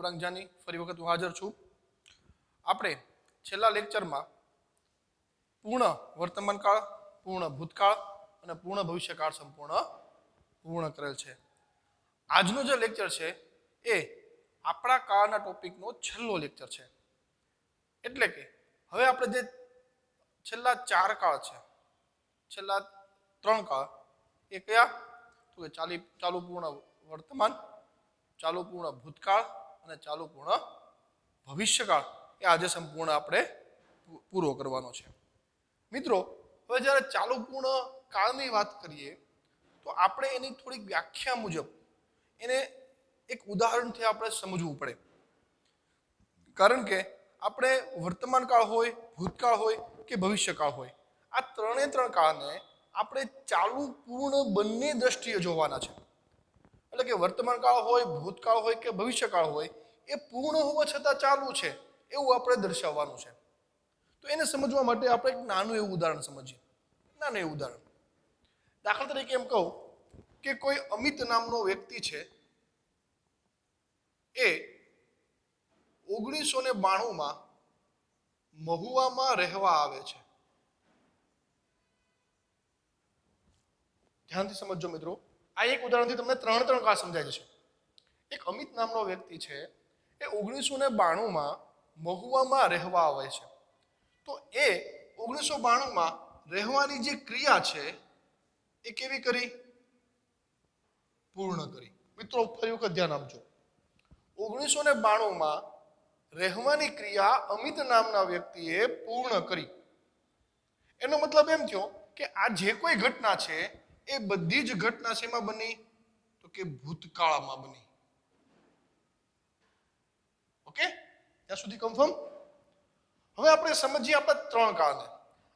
ઉપરાંત જાની ફરી વખત હું હાજર છું. આપણે છેલ્લા લેક્ચરમાં પૂર્ણ વર્તમાનકાળ, પૂર્ણ ભૂતકાળ અને પૂર્ણ ભવિષ્યકાળ સંપૂર્ણ પૂર્ણ કરેલ છે. આજનો જે લેક્ચર છે એ આપણા કાળના ટોપિકનો છેલ્લો લેક્ચર છે. એટલે કે હવે આપણે જે છેલ્લા 4 કાળ છે, છેલ્લા 3 કાળ એ કયા? તો કે ચાલુ પૂર્ણ વર્તમાન, ચાલુ પૂર્ણ ભૂતકાળ અને ચાલુ પૂર્ણ ભવિષ્યકાળ એ આજે સંપૂર્ણ આપણે પૂરો કરવાનો છે. મિત્રો, હવે જ્યારે ચાલુ પૂર્ણ કાળની વાત કરીએ તો આપણે એની થોડીક વ્યાખ્યા મુજબ એને એક ઉદાહરણથી આપણે સમજવું પડે. કારણ કે આપણે વર્તમાન કાળ હોય, ભૂતકાળ હોય કે ભવિષ્યકાળ હોય, આ ત્રણે ત્રણ કાળને આપણે ચાલુ પૂર્ણ બંને દ્રષ્ટિએ જોવાના છે. એટલે કે વર્તમાન કાળ હોય, ભૂતકાળ હોય કે ભવિષ્યકાળ હોય, એ પૂર્ણ હોવા છતાં ચાલુ છે એવું આપણે દર્શાવવાનું છે. તો એને સમજવા માટે આપણે એક નાનું એવું ઉદાહરણ સમજીએ. નાનું એવું ઉદાહરણ, દાખલા તરીકે એમ કહું કે કોઈ અમિત નામનો વ્યક્તિ છે, એ 1992માં મહુવામાં રહેવા આવે છે. ધ્યાનથી સમજજો મિત્રો, આ એક ઉદાહરણથી તમને ત્રણ કાળ સમજાય જશે. એક અમિત નામનો વ્યક્તિ છે, એ 1992માં મહુવામાં રહેવા આવે છે. તો એ 1992માં રહેવાની જે ક્રિયા છે એ કેવી કરી? પૂર્ણ કરી. મિત્રો ફરી વખત ધ્યાન આપજો, 1992માં રહેવાની ક્રિયા અમિત નામના વ્યક્તિએ પૂર્ણ કરી. એનો મતલબ એમ થયો કે આ જે કોઈ ઘટના છે એ બધી જ ઘટના શેમાં બની? તો કે ભૂતકાળમાં બની. ઓકે, ત્યાં સુધી કન્ફર્મ? હવે આપણે સમજીએ આપણા 3 કાળને.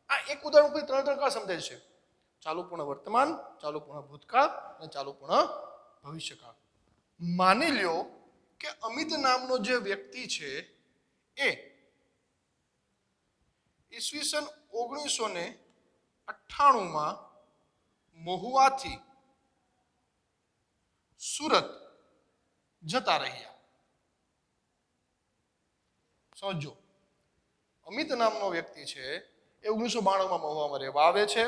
આ એક ઉદાહરણ ઉપર 3 કાળ સમજાય છે: ચાલુ પૂર્ણ વર્તમાન, ચાલુ પૂર્ણ ભૂતકાળ અને ચાલુ પૂર્ણ ભવિષ્યકાળ. માની લ્યો કે અમિત નામનો જે વ્યક્તિ છે એ ઈસવીસન 1998માં મહુવાથી સુરત જતા રહ્યા. સમજો, અમિત નામનો વ્યક્તિ છે એ 1992માં મહુવામાં રહેવા આવે છે.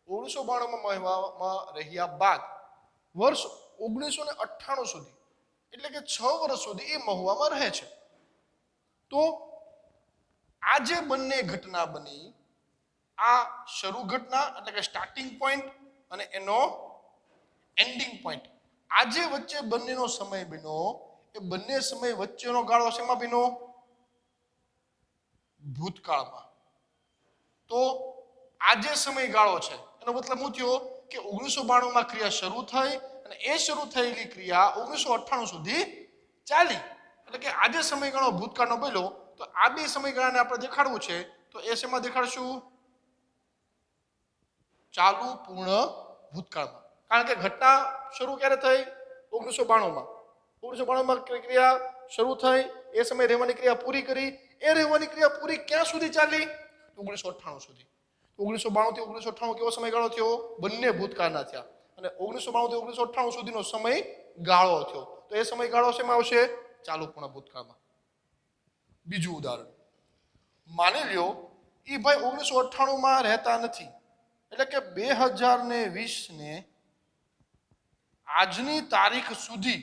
1992માં મહુવામાં રહ્યા બાદ વર્ષ 1998 સુધી, એટલે કે 6 વર્ષ સુધી એ મહુવામાં રહે છે. તો આ જે બંને ઘટના બની, આ શરૂ ઘટના એટલે કે સ્ટાર્ટિંગ પોઈન્ટ અને એનો એન્ડિંગ પોઈન્ટ, આ જે વચ્ચે બંનેનો સમય બન્યો, એ બંને સમય વચ્ચેનો ગાળો શેમાં બન્યો? ભૂતકાળમાં. તો આ જે સમયગાળો છે એનો મતલબ શું થયો કે 1992માં ક્રિયા શરૂ થઈ અને એ શરૂ થયેલી ક્રિયા 1998 સુધી ચાલી. એટલે કે આ જે સમયગાળો ભૂતકાળનો બન્યો, તો આ બે સમયગાળાને આપણે દેખાડવું છે. તો એ શેમાં દેખાડશું? ચાલુ પૂર્ણ ભૂતકાળમાં. કારણ કે ઘટના શરૂ ક્યારે થઈ? 1992માં. 1992માં ક્રિયા શરૂ થઈ, એ સમય રહેવાની ક્રિયા પૂરી કરી. એ રહેવાની ક્રિયા પૂરી ક્યાં સુધી ચાલી? 1998 સુધી. 1992 થી 1998 કેવો સમયગાળો થયો? બંને ભૂતકાળના થયા. અને 1992 થી 1998 સુધીનો સમય ગાળો થયો. તો એ સમયગાળો શેમાં આવશે? ચાલુ પૂર્ણ ભૂતકાળમાં. બીજું ઉદાહરણ, માની લ્યો એ ભાઈ 1998માં રહેતા નથી, એટલે કે 2020 ને આજની તારીખ સુધી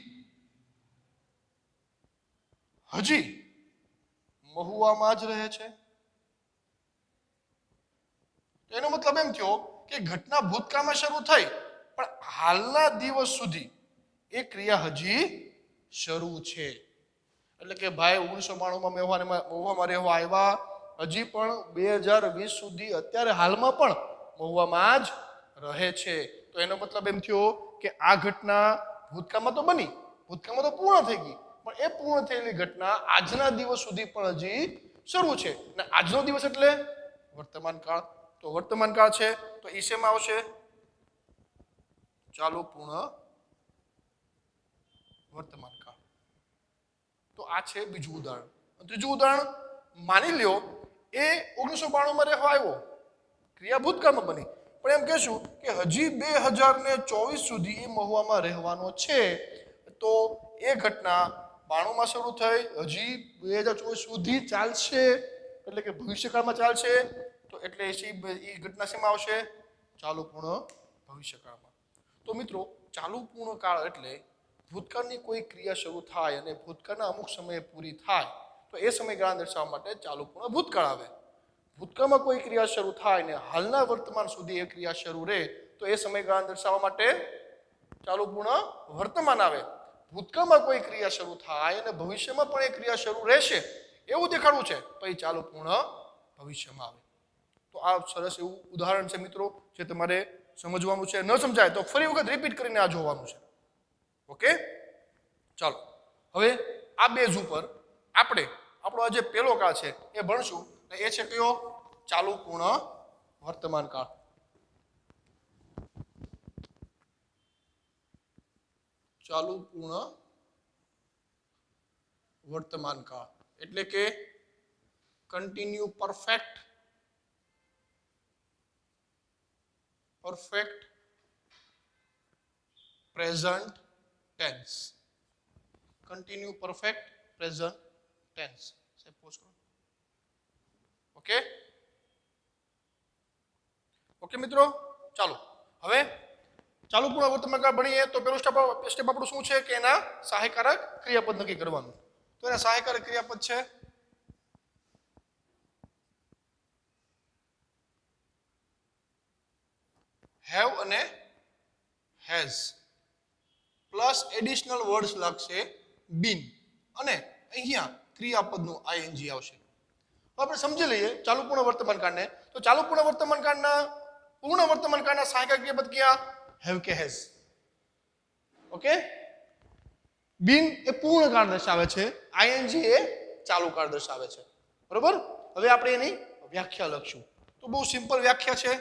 હજી મહુવામાં જ રહે છે. એનો મતલબ એમ થયો કે ઘટના ભૂતકાળમાં શરૂ થઈ, પણ હાલના દિવસ સુધી એ ક્રિયા હજી શરૂ છે. એટલે કે ભાઈ 1992માં મહુવામાં રહેવા આવ્યા, હજી પણ 2020 સુધી અત્યારે હાલમાં પણ મહુવામાં જ રહે છે. તો એનો મતલબ એમ થયો કે આ ઘટના ભૂતકાળમાં તો બની, ભૂતકાળમાં તો પૂર્ણ થઈ ગઈ, પણ એ પૂર્ણ થયેલી ઘટના આજના દિવસ સુધી પણ હજી શરૂ છે. અને આજનો દિવસ એટલે વર્તમાન કાળ. તો વર્તમાન કાળ છે તો એ શેમાં આવશે? ચાલુ પૂર્ણ વર્તમાન કાળ. તો આ છે બીજું ઉદાહરણ. ત્રીજું ઉદાહરણ, માની લ્યો એ 1992માં રહેવા આવ્યો, ક્રિયા ભૂતકાળમાં બની, પણ એમ કહેશું કે હજી 2024 સુધી એ મહુવામાં રહેવાનો છે. તો એ ઘટના 92 શરૂ થઈ હજી 2024 સુધી ચાલશે, એટલે કે ભવિષ્યકાળમાં ચાલશે, તો એટલે એ ઘટના શેમાં આવશે? ચાલુ પૂર્ણ ભવિષ્યકાળમાં. તો મિત્રો ચાલુ પૂર્ણ કાળ એટલે ભૂતકાળની કોઈ ક્રિયા શરૂ થાય અને ભૂતકાળના અમુક સમયે પૂરી થાય તો એ સમયગાળા દર્શાવવા માટે ચાલુ પૂર્ણ ભૂતકાળ આવે. ભૂતકાળમાં કોઈ ક્રિયા શરૂ થાય ને હાલના વર્તમાન સુધી એ ક્રિયા શરૂ રહે તો એ સમયગાળા દર્શાવવા માટે ચાલુ પૂર્ણ વર્તમાન આવે. ભૂતકાળમાં કોઈ ક્રિયા શરૂ થાય અને ભવિષ્યમાં પણ એ ક્રિયા શરૂ રહેશે એવું દેખાડવું છે તો એ ચાલુ પૂર્ણ ભવિષ્યમાં આવે. તો આ સરસ એવું ઉદાહરણ છે મિત્રો, જે તમારે સમજવાનું છે. ન સમજાય તો ફરી વખત રિપીટ કરીને આ જોવાનું છે. ઓકે, ચાલો હવે આ બેઝ ઉપર આપણે આપણો આ જે પહેલો કાળ છે એ ભણશું. એ છે કયો? ચાલુ પૂર્ણ વર્તમાન કાળ. ચાલુ પૂર્ણ વર્તમાન કાળ એટલે કે continue perfect present tense. Continue perfect present tense. Suppose કરો. ઓકે ઓકે મિત્રો, ચાલો હવે ચાલુ પૂર્ણ વર્તમાન કાળ ભણીએ તો પેલું સ્ટેપ આપણું શું છે કે એના સહાયકારક ક્રિયાપદ નક્કી કરવાનું. તો એના સહાયકારક ક્રિયાપદ છે હેવ અને હેઝ પ્લસ એડિશનલ વર્ડ્સ લાગશે બીન અને અહીંયા ક્રિયાપદનું આઈએનજી આવશે. આપણે સમજી લઈએ ચાલુ પૂર્ણ વર્તમાન કાળને. તો ચાલુ પૂર્ણ વર્તમાન કાળના સહાયકારક ક્રિયાપદ ક્યાં? હેવ કે હેઝ. ઓકે, બીન એ પૂર્ણ કાળ દર્શાવે છે, આઈએનજી એ ચાલુ કાળ દર્શાવે છે. બરોબર. હવે આપણે એની વ્યાખ્યા લખશું. તો બહુ સિમ્પલ વ્યાખ્યા છે.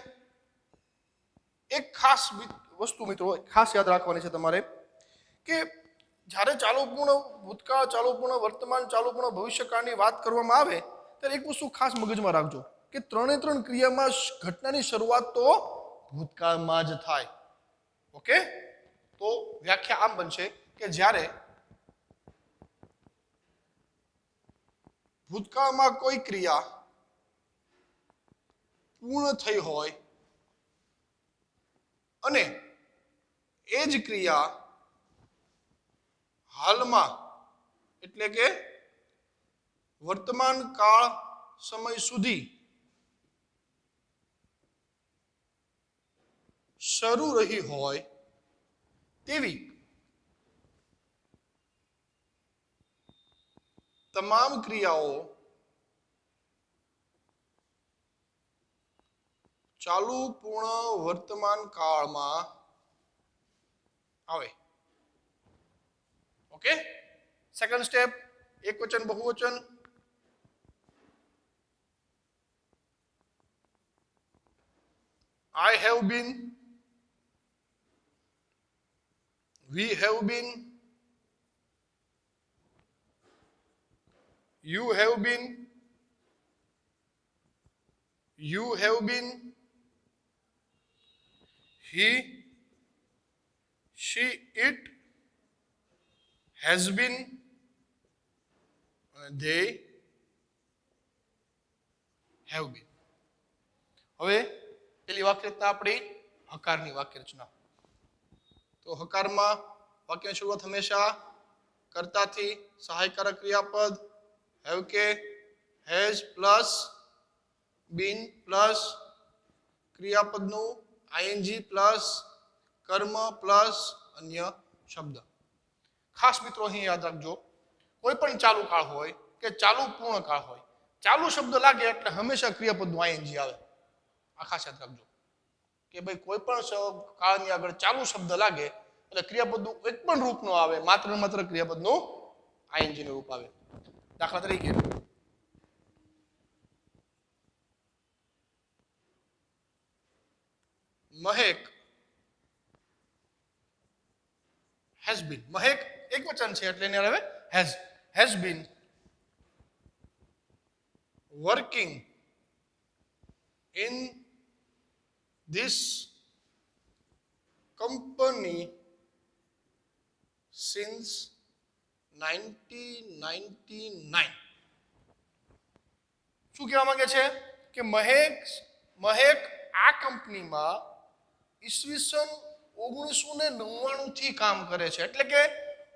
એક ખાસ વસ્તુ મિત્રો ખાસ યાદ રાખવાની છે તમારે કે જ્યારે ચાલુ પૂર્ણ ભૂતકાળ, ચાલુ પૂર્ણ વર્તમાન, ચાલુ પૂર્ણ ભવિષ્યકાળની વાત કરવામાં આવે ત્યારે એક વસ્તુ ખાસ મગજમાં રાખજો કે ત્રણે ત્રણ ક્રિયામાં ઘટનાની શરૂઆત તો ભૂતકાળમાં જ થાય. ઓકે, તો વ્યાખ્યા આમ બનશે કે જ્યારે ભૂતકાળમાં કોઈ ક્રિયા પૂર્ણ થઈ હોય અને એ જ ક્રિયા હાલમાં એટલે કે વર્તમાન કાળ સમય સુધી શરૂ રહી હોય તેવી તમામ ક્રિયાઓ ચાલુ પૂર્ણ વર્તમાન કાળમાં આવે. ઓકે, સેકન્ડ સ્ટેપ એકવચન બહુવચન. I have been, we have been, you have been, you have been, he, she, it has been, they have been. હવે પેલી વાક્ય રચના આપણી હકારની વાક્ય રચના. તો હકારમાં વાક્યની શરૂઆત હંમેશા કર્તાથી, સહાયકારક ક્રિયાપદ હેવ કે હેઝ પ્લસ બીન પ્લસ ક્રિયાપદનું આઈએનજી પ્લસ કર્મ પ્લસ અન્ય શબ્દ. ખાસ મિત્રો અહીં યાદ રાખજો, કોઈ પણ ચાલુ કાળ હોય કે ચાલુ પૂર્ણ કાળ હોય, ચાલુ શબ્દ લાગે એટલે હંમેશા ક્રિયાપદનું આઈએનજી આવે. આ ખાસ યાદ રાખજો કે ભાઈ કોઈ પણ કાળની આગળ ચાલુ શબ્દ લાગે એટલે ક્રિયાપદનું એક પણ રૂપ ન આવે, માત્ર ને માત્ર ક્રિયાપદનું આઈએનજી નું રૂપ આવે. દાખલા તરીકે મહેક has been. મહેક એક વચન છે એટલે એને આવે has been working in this company since 1999 શું કહેવા માંગે છે કે મહેક આ કંપનીમાં ઈસવીસન 1999 થી કામ કરે છે, એટલે કે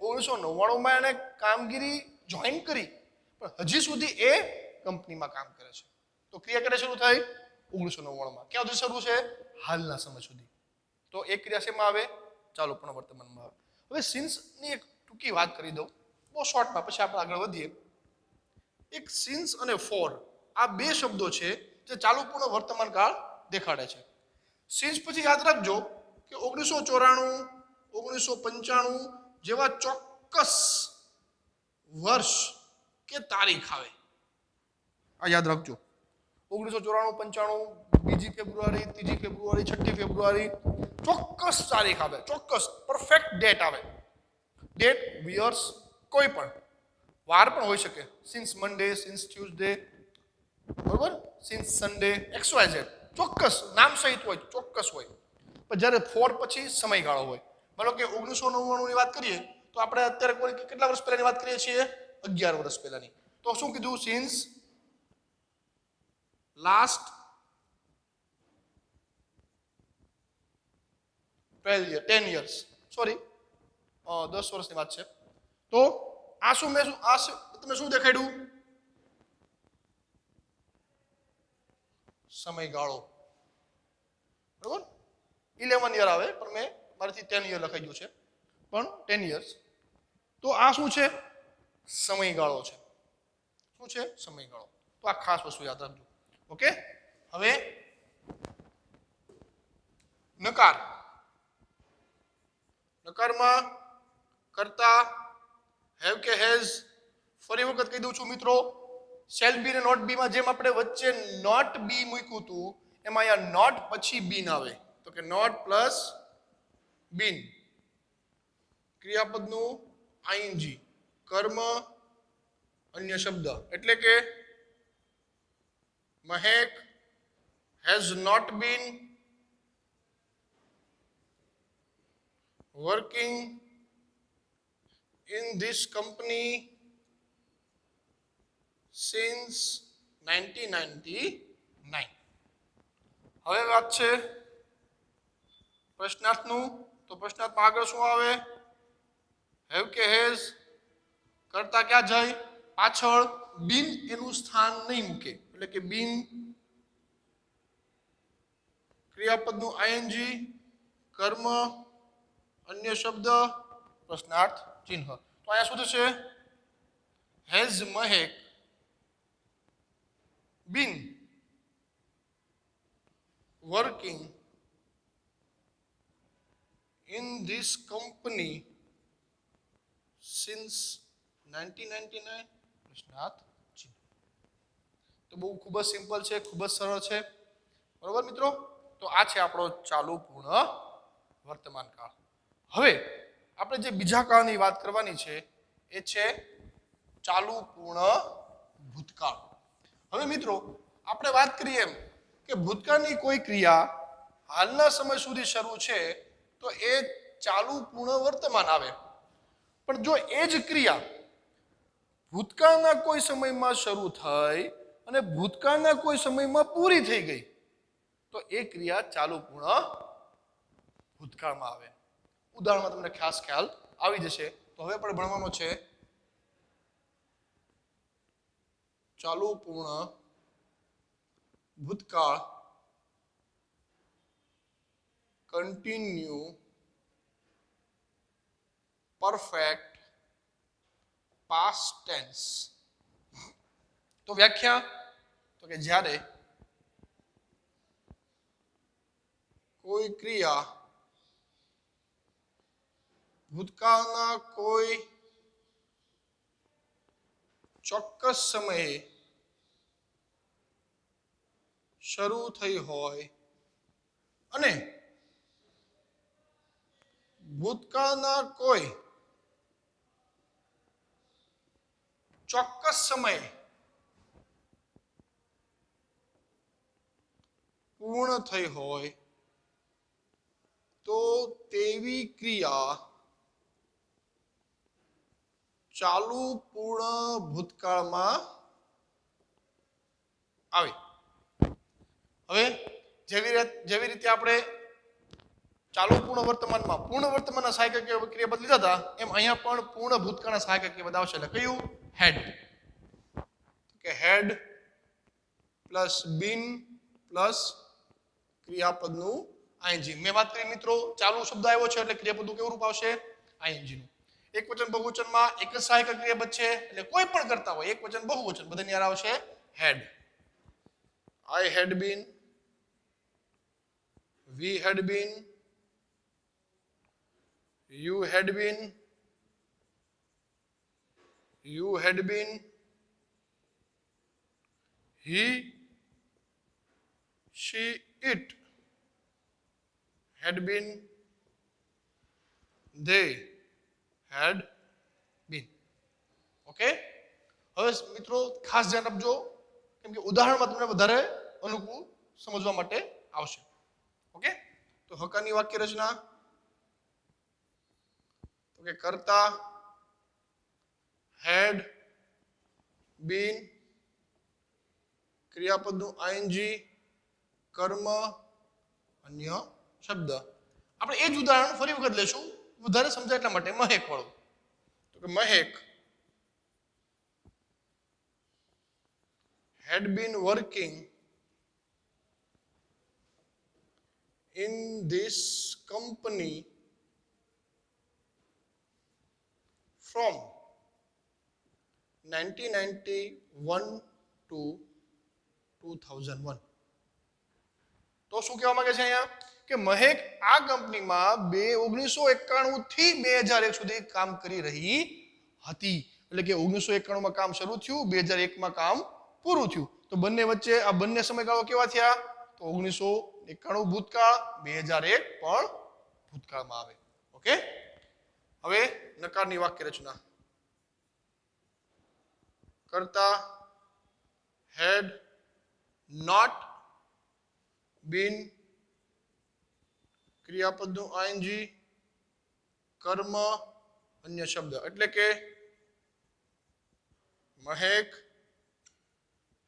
1999 માં એને કામગીરી જોઈન કરી પણ હજી સુધી એ કંપનીમાં કામ કરે છે. તો ક્રિયા ક્યારે શરૂ થઈ? 1999 માં. ક્યાં સુધી શરૂ છે? હાલના સમય સુધી. તો એ ક્રિયા શેમાં આવે? ચાલુ પૂર્ણ વર્તમાનમાં આવે. હવે સિન્સની એક ટૂંકી વાત કરી દઉં બહુ શોર્ટમાં, પછી આપણે આગળ વધીએ. એક સિન્સ અને ફોર આ બે શબ્દો છે જે ચાલુ પૂર્ણ વર્તમાન કાળ દેખાડે છે. સિન્સ પછી યાદ રાખજો કે 1994 1995 જેવા ચોક્કસ વર્ષ કે તારીખ આવે. આ યાદ રાખજો. 1994 95 2 ફેબ્રુઆરી 3 ફેબ્રુઆરી 6 ફેબ્રુઆરી ચોક્કસ તારીખ આવે, ચોક્કસ પરફેક્ટ ડેટ આવે. ડેટ યર્સ કોઈ પણ વાર પણ હોઈ શકે. સિન્સ મંડે, સિન્સ ટ્યુઝડે, બરોબર, since Sunday, x y z ચોક્કસ નામ સહિત હોય, ચોક્કસ હોય. પણ જ્યારે ફોર પછી સમયગાળો હોય. માનો કે 1999 ની વાત કરીએ તો આપણે અત્યારે કેટલા વર્ષ પહેલાની વાત કરીએ છીએ? 11 વર્ષ પહેલાની. તો શું કીધું? સિન્સ લાસ્ટ 10 years, સોરી 10 વર્ષની વાત છે. તો આ શું તમે શું દેખાડ્યું? સમયગાળો, બરોબર. 11 યર આવે પણ મેં મારાથી 10 યર લખાઈ ગયું છે, પણ 10 years. તો આ શું છે? સમયગાળો છે. શું છે? સમયગાળો. તો આ ખાસ વસ્તુ યાદ રાખજો. ઓકે. હવે નકાર. નકારમાં કરતા હેવ કે હેઝ. ફરી વખત કહી દઉં છું મિત્રો, શેલ બી અને નોટ બી માં જેમ આપણે વચ્ચે નોટ બી મૂક્યું હતું એમાં અહીંયા નોટ પછી બીન આવે. તો કે નોટ પ્લસ બીન. ક્રિયાપદનું આઈએનજી, કર્મ અન્ય શબ્દ, એટલે કે Mahek has not been working in this company since 1999. હવે વાત છે પ્રશ્નાર્થનું. તો પ્રશ્નાર્થમાં આગળ શું આવે? હેવ કે હેઝ કરતા ક્યાં જાય? પાછળ બિન એનું સ્થાન નહીં મૂકે, એટલે કે બિન ક્રિયાપદનું આઈએનજી, કર્મ અન્ય શબ્દ, પ્રશ્નાર્થ ચિહ્ન. તો અહીંયા શું થશે? Has Mahek been working in this company since 1999, પ્રશ્નાર્થ ચિહ્ન. તો બહુ ખૂબ જ સિમ્પલ છે, ખૂબ જ સરળ છે, બરોબર મિત્રો. તો આ છે આપણો ચાલુ પૂર્ણ વર્તમાન કાળ. હવે આપણે જે બીજા કાળની વાત કરવાની છે એ છે ચાલુ પૂર્ણ ભૂતકાળ. હવે મિત્રો આપણે વાત કરીએ એમ કે ભૂતકાળની કોઈ ક્રિયા હાલના સમય સુધી શરૂ છે તો એ ચાલુ પૂર્ણ વર્તમાન આવે. પણ જો એ જ ક્રિયા ભૂતકાળના કોઈ સમયમાં શરૂ થઈ અને ભૂતકાળના કોઈ સમયમાં પૂરી થઈ ગઈ તો એ ક્રિયા ચાલુ પૂર્ણ ભૂતકાળમાં આવે. ઉદાહરણમાં તમને ખાસ ખ્યાલ આવી જશે. તો હવે પણ ભણવાનો છે ચાલુ પૂર્ણ ભૂતકાળ કન્ટિન્યુ પરફેક્ટ પાસ્ટ ટેન્સ. તો વ્યાખ્યા તો કે જ્યારે કોઈ ક્રિયા ભૂતકાળના કોઈ ચોક્કસ સમયે શરૂ થઈ હોય અને ભૂતકાળના કોઈ ચોક્કસ સમયે પૂર્ણ થઈ હોય તો તેવી ક્રિયા ચાલુ પૂર્ણ ભૂતકાળમાં આવે. હવે જેવી રીતે આપણે ચાલુ પૂર્ણ વર્તમાનમાં પૂર્ણ વર્તમાનના સહાયક ક્રિયાપદ લીધા હતા એમ અહીંયા પણ પૂર્ણ ભૂતકાળના સહાયક ક્રિયાપદ આવશે. એટલે કયું? હેડ. કે હેડ પ્લસ બીન પ્લસ ક્રિયાપદનું આઈએનજી. મેં વાત કરી મિત્રો, ચાલુ શબ્દ આવ્યો છે એટલે ક્રિયાપદનું કેવું રૂપ આવશે? આઈએનજી નું. એકવચન બહુવચનમાં એક જ સહાયક ક્રિયાપદ છે એટલે કોઈ પણ કરતા હોય એકવચન બહુવચન બધાની યાર આવશે હેડ. I had been, we had been, you had been, you had been, he, she, it had been, they had been. Okay, હવે મિત્રો ખાસ ધ્યાન આપજો કેમ કે ઉદાહરણમાં તમને વધારે અનુકૂળ સમજવા માટે આવશે. ઓકે, તો હકાની વાક્ય રચના તો કે કરતા હેડ બીન ક્રિયાપદનું આઈએનજી કર્મ અન્ય શબ્દ. આપણે એ જ ઉદાહરણ ફરી વખત લેશું વધારે સમજાય એટલા માટે. મહેક વાળું તો કે મહેક had been working in this company from 1991 to 2001. તો શું કહેવા માંગે છે અહીંયા કે મહેક આ કંપનીમાં 1991 થી 2001 સુધી કામ કરી રહી હતી. એટલે કે 1991 માં કામ શરૂ થયું, 2001 માં કામ પૂરું થયું. તો બંને વચ્ચે આ બંને સમયગાળો કેવા થયા? તો 1991 ભૂતકાળ, 2001 પણ ભૂતકાળમાં આવે. ઓકે, હવે નકારની વાક્ય રચના કરતા had not been ક્રિયાપદનું આઈએનજી કર્મ અન્ય શબ્દ. એટલે કે મહેક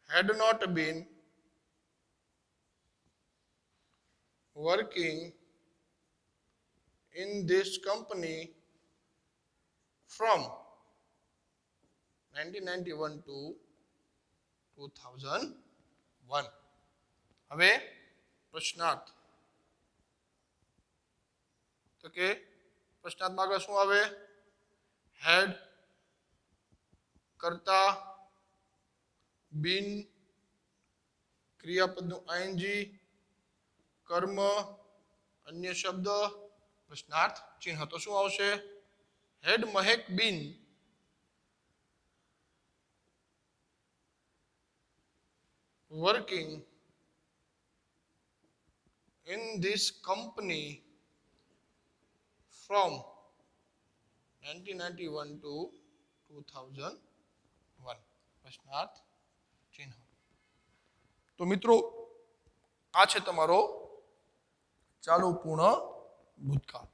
had not been working in this company from 1991 to 2001. હવે પ્રશ્નાર્થ તો કે પ્રશ્નાર્થમાં આગળ શું આવે? હેડ કરતા બીન ક્રિયાપદનું આઈએનજી કર્મ અન્ય શબ્દ પ્રશ્નાર્થ ચિહ્ન. તો શું આવશે? હેડ મહેક બીન working in this company from 1991 to 2001. પ્રશ્નાર્થ ચિહ્ન. તો મિત્રો આ છે તમારો ચાલુ પૂર્ણ ભૂતકાળ.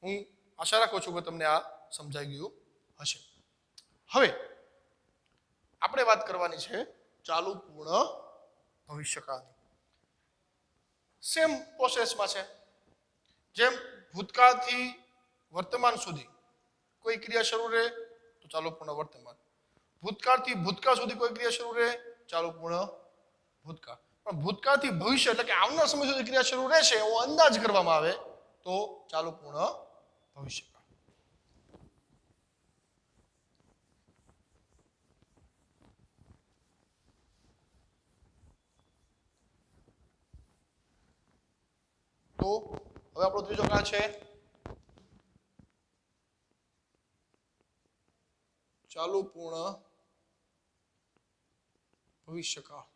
હું આશા રાખું છું કે તમને આ સમજાઈ ગયું હશે. હવે આપણે વાત કરવાની છે ચાલુ પૂર્ણ ભવિષ્યકાળની. સેમ પ્રોસેસમાં છે. જેમ ભૂતકાળથી વર્તમાન સુધી કોઈ ક્રિયા શરૂ રહે તો ચાલુ પૂર્ણ વર્તમાન. ભૂતકાળથી ભૂતકાળ સુધી કોઈ ક્રિયા શરૂ રહે ચાલુ પૂર્ણ ભૂતકાળ. પણ ભૂતકાળથી ભવિષ્ય એટલે કે આવનાર સમય સુધી ક્રિયા શરૂ રહેશે એવો અંદાજ કરવામાં આવે તો ચાલુ પૂર્ણ ભવિષ્યકાળ. તો હવે આપણો ત્રીજો કાળ છે ચાલુ પૂર્ણ ભવિષ્યકાળ.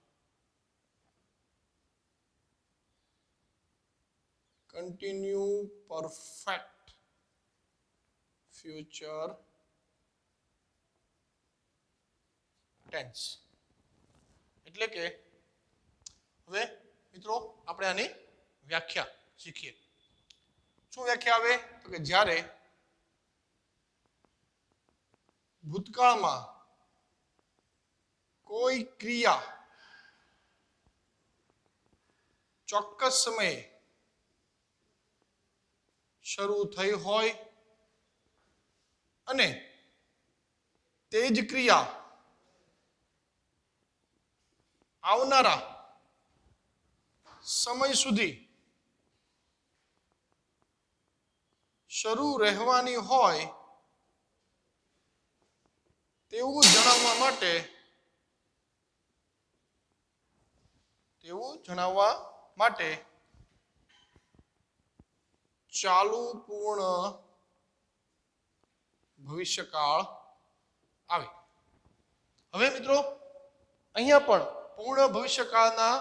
Continue perfect future tense. એટલે કે હવે મિત્રો આપણે આની વ્યાખ્યા શીખીએ. શું વ્યાખ્યા આવે? તો કે જ્યારે ભૂતકાળમાં કોઈ ક્રિયા ચોક્કસ સમયે શરૂ થઈ હોય અને તે જ ક્રિયા આવનારા સમય સુધી શરૂ રહેવાની હોય તેવું જણાવવા માટે ચાલુ પૂર્ણ ભવિષ્યકાળ આવે. હવે મિત્રો અહીંયા પણ પૂર્ણ ભવિષ્યકાળના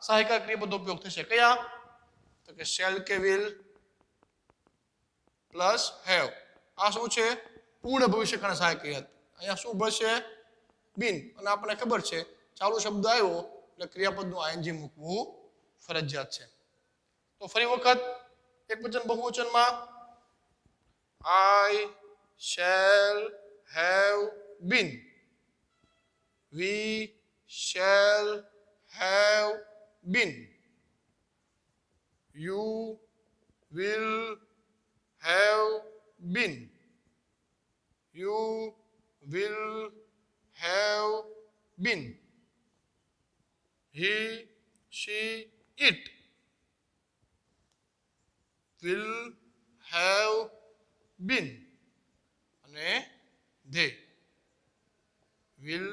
સહાયક ક્રિયાપદનો ઉપયોગ થશે. કયા? તો કે શેલ કે વિલ પ્લસ હેવ. આ શું છે? પૂર્ણ ભવિષ્યકાળના સહાયક ક્રિયાપદ. અહીંયા શું ભળશે? બિન. અને આપણને ખબર છે ચાલુ શબ્દ આવ્યો એટલે ક્રિયાપદનું આઈએનજી મૂકવું ફરજિયાત છે. તો ફરી વખત એકવચન બહુવચનમાં I shall have been. We shall have been. You will have been. You will have been. He, she, it will have been. અને they will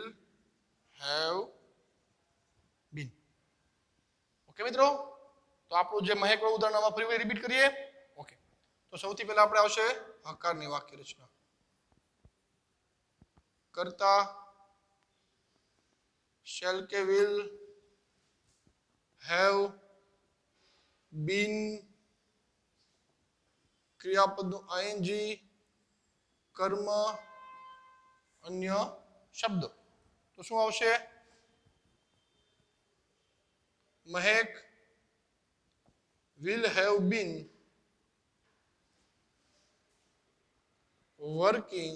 have been. Okay મિત્રો, તો આપણું જે મહેક ઉદાહરણમાં ફરી રિપીટ કરીએ. ઓકે, તો સૌથી પહેલા આપણે આવશે હકારની વાક્ય રચના. કરતા shall કે will have been ક્રિયાપદનું આઈએનજી કર્મ અન્ય શબ્દ. તો શું આવશે? મહેક will have been working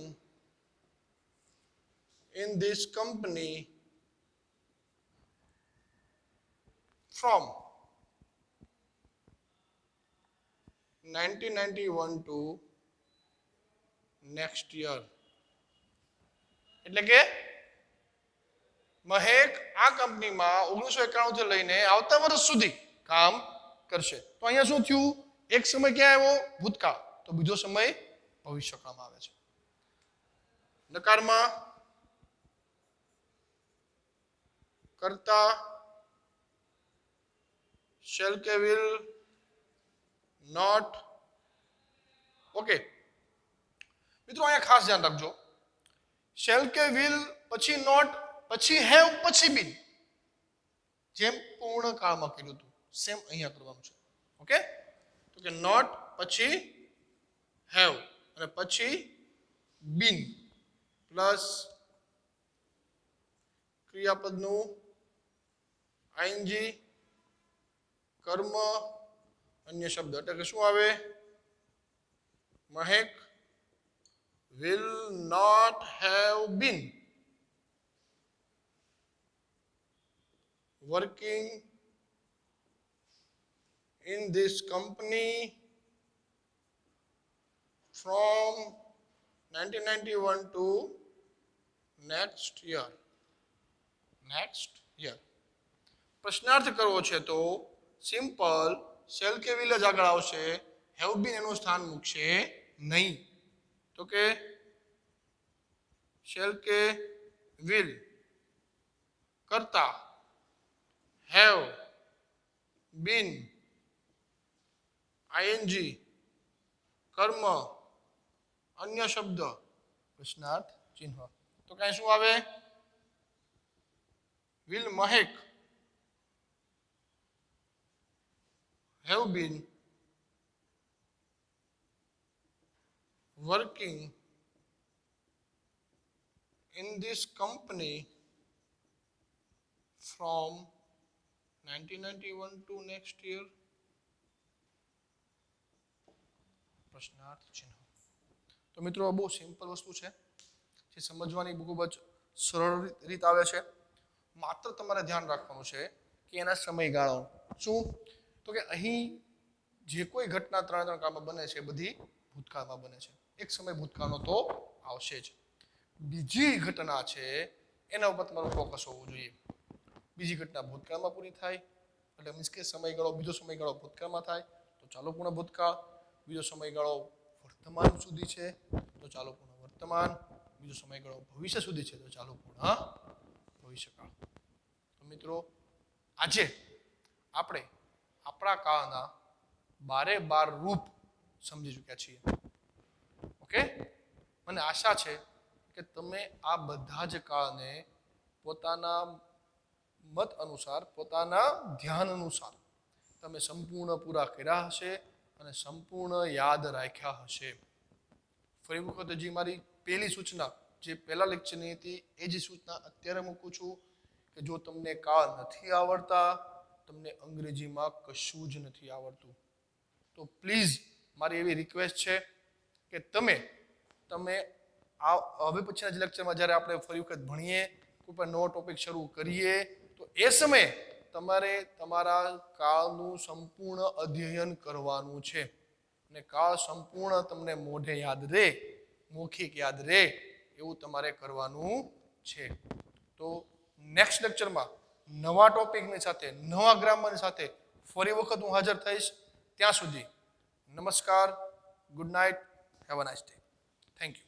in this company from 1991 to next year. એટલે કે મહેક આ કંપનીમાં 1991 થી લઈને આવતા વર્ષ સુધી કામ કરશે. તો અહીંયા શું થયું? એક સમય ક્યાં આવ્યો? ભૂતકાળ. તો બીજો સમય ભવિષ્યકાળમાં આવે છે. નકારમાં કરતા shall કે will not. ઓકે મિત્રો, અહીંયા ખાસ ધ્યાન રાખજો. શેલ કે વિલ પછી નોટ પછી હેવ પછી બીન, જેમ પૂર્ણ કાળમાં કર્યું હતું સેમ અહીંયા કરવાનું છે. ઓકે, તો કે નોટ પછી હેવ અને પછી બીન પ્લસ ક્રિયાપદનું આઈએનજી કર્મ અન્ય શબ્દ. એટલે કે શું આવે? મહેક will not have been working in this company from 1991 to next year. પ્રશ્નાર્થ કરવો છે તો સિમ્પલ શેલ કે વિલ જ આગળ આવશે. હેવ બીન એનું સ્થાન મૂકશે નહીં. તો કે શેલ કે વિલ કરતા હેવ બીન આઈએનજી કર્મ અન્ય શબ્દ પ્રશ્નાર્થ ચિહ્ન. તો કાંઈ શું આવે? will Mahek have been working in this company from 1991 to next year. પ્રશ્નાર્થ ચિહ્ન. તો મિત્રો બહુ સિમ્પલ વસ્તુ છે, જે સમજવાની ખૂબ જ સરળ રીત આવે છે. માત્ર તમારે ધ્યાન રાખવાનું છે કે એના સમયગાળો શું, તો કે અહીં જે કોઈ ઘટના 3 કાળમાં બને છે બધી ભૂતકાળમાં બને છે. એક સમય ભૂતકાળનો તો આવશે જ. બીજી ઘટના છે એના ઉપર તમારું ફોકસ હોવું જોઈએ. બીજી ઘટના ભૂતકાળમાં પૂરી થાય એટલે મીન્સ કે સમયગાળો, બીજો સમયગાળો ભૂતકાળમાં થાય તો ચાલુ પૂર્ણ ભૂતકાળ. બીજો સમયગાળો વર્તમાન સુધી છે તો ચાલુ પૂર્ણ વર્તમાન. બીજો સમયગાળો ભવિષ્ય સુધી છે તો ચાલુ પૂર્ણ ભવિષ્યકાળ. તો મિત્રો આજે આપણે આપણા કાળના 12 રૂપ સમજી ચૂક્યા છીએ. ઓકે, મને આશા છે કે તમે આ બધા જ કાળને પોતાના મત અનુસાર, પોતાના ધ્યાન અનુસાર તમે સંપૂર્ણ પૂરા કર્યા હશે અને સંપૂર્ણ યાદ રાખ્યા હશે. ફરી વખત હજી મારી પહેલી સૂચના જે પહેલા લેક્ચરની હતી એ જ સૂચના અત્યારે મૂકું છું કે જો તમને કાળ નથી આવડતા, તમને અંગ્રેજીમાં કશું જ નથી આવડતું, તો પ્લીઝ મારી એવી રિક્વેસ્ટ છે કે તમે આ હવે પછીના જ લેક્ચરમાં જ્યારે આપણે ફરી વખત ભણીએ, કોઈ પણ નવો ટોપિક શરૂ કરીએ, તો એ સમયે તમારે તમારા કાળનું સંપૂર્ણ અધ્યયન કરવાનું છે. અને કાળ સંપૂર્ણ તમને મોઢે યાદ રહે, મૌખિક યાદ રહે એવું તમારે કરવાનું છે. તો નેક્સ્ટ લેક્ચરમાં નવા ટોપિકની સાથે, નવા ગ્રામરની સાથે ફરી વખત હું હાજર થઈશ. ત્યાં સુધી નમસ્કાર, good night, have a nice day. Thank you.